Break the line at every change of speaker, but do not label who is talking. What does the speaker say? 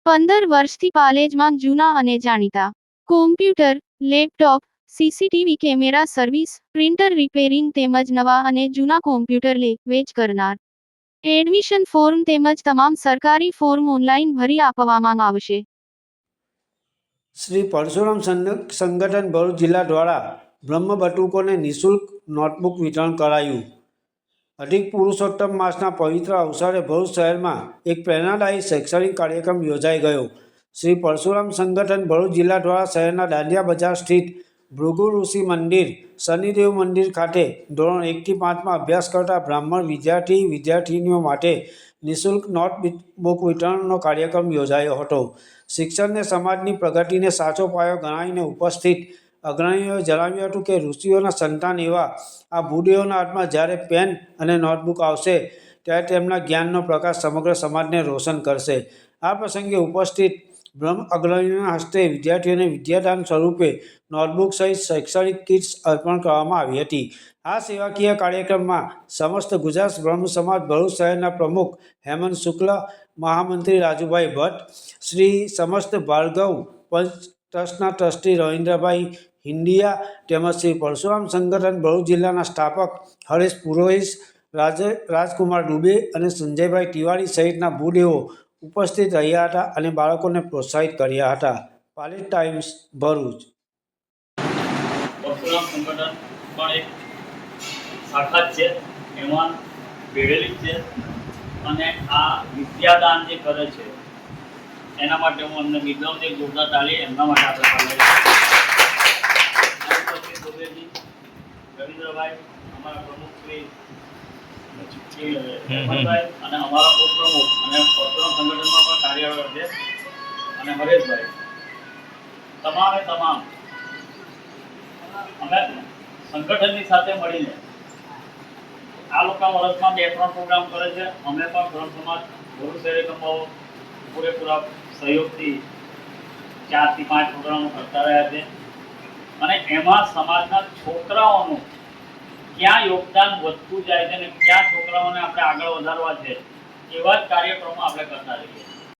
15 વર્ષથી પાલેજમાં જૂના અને જાણીતા computer, laptop, CCTV camera service, printer repairing તેમજ નવા અને જૂના કોમ્પ્યુટર લે-વેચ કરનાર. એડમિશન ફોર્મ તેમજ તમામ સરકારી ફોર્મ ઓનલાઈન ભરી આપવામાં આવશે.
શ્રી પરશુરામ સંગઠન ભરૂચ જિલ્લા દ્વારા બ્રહ્મબટુકોને નિઃશુલ્ક નોટબુક વિતરણ કરાયું. અધિક પુરુષોત્તમ માસના પવિત્ર અવસરે ભરૂચ શહેરમાં એક પ્રેરણાદાયી શૈક્ષણિક કાર્યક્રમ યોજાઈ ગયો. શ્રી પરશુરામ સંગઠન ભરૂચ જિલ્લા દ્વારા શહેરના દાંડિયા બજાર સ્થિત ભૃગુ ઋષિ મંદિર, શનિદેવ મંદિર ખાતે ધોરણ 1 થી 5માં અભ્યાસ કરતા બ્રાહ્મણ વિદ્યાર્થીનીઓ માટે નિઃશુલ્ક નોટબુક વિતરણનો કાર્યક્રમ યોજાયો હતો. શિક્ષણને સમાજની પ્રગતિને સાચો પાયો ગણાવીને ઉપસ્થિત અગ્રણીઓએ જણાવ્યું હતું કે ઋષિઓના સંતાન એવા આ ભૂદેવોના હાથમાં જ્યારે પેન અને નોટબુક આવશે ત્યારે તેમના જ્ઞાનનો પ્રકાશ સમગ્ર સમાજને રોશન કરશે. આ પ્રસંગે ઉપસ્થિત બ્રહ્મ અગ્રણીઓના હસ્તે વિદ્યાર્થીઓને વિદ્યાદાન સ્વરૂપે નોટબુક સહિત શૈક્ષણિક કિટ્સ અર્પણ કરવામાં આવી હતી. આ સેવાકીય કાર્યક્રમમાં સમસ્ત ગુજરાત બ્રહ્મ સમાજ ભરૂચ શહેરના પ્રમુખ હેમંત શુક્લ, મહામંત્રી રાજુભાઈ ભટ્ટ, શ્રી સમસ્ત ભાર્ગવ પંચ ટ્રસ્ટના ટ્રસ્ટી રવિન્દ્રભાઈ હિંડિયા તેમજ શ્રી પરશુરામ સંગઠન ભરૂચ જિલ્લાના સ્થાપક હરેશ પુરોહિત, રાજકુમાર દુબે અને સંજયભાઈ તિવારી સહિતના ભૂદેવો ઉપસ્થિત રહ્યા હતા અને બાળકોને પ્રોત્સાહિત કર્યા હતા. પાલેજ ટાઈમ્સ, ભરૂચ.
પરશુરામ સંગઠન પણ એક શાખા છે, એમાં ભેળેલી છે અને આ વિદ્યાદાન જે કરે છે એના માટે હું અમને વિદ્વાન એક જોરદાર તાળી એમના માટે આપણે રવિન્દ્રભાઈ, અમારા પ્રમુખ શ્રી હેમંતભાઈ અને અમારા ઉપપ્રમુખ અને પરશુરામ સંગઠનમાં પણ કાર્યરત છે અને હરેશભાઈ, તમામ અમે સંગઠનની સાથે મળીને આ લોકો વર્ષમાં 2-3 પ્રોગ્રામ કરે છે. અમે પણ બ્રહ્મ સમાજ ભરૂચ શહેર એકમો પૂરેપૂરા સહયોગથી 4 થી 5 પ્રોગ્રામો કરતા રહ્યા છે અને એમાં સમાજના છોકરાઓનું ક્યાં યોગદાન વધતું જાય છે અને ક્યાં છોકરાઓને આપણે આગળ વધારવા છે એવા જ કાર્યક્રમો આપણે કરતા રહીએ.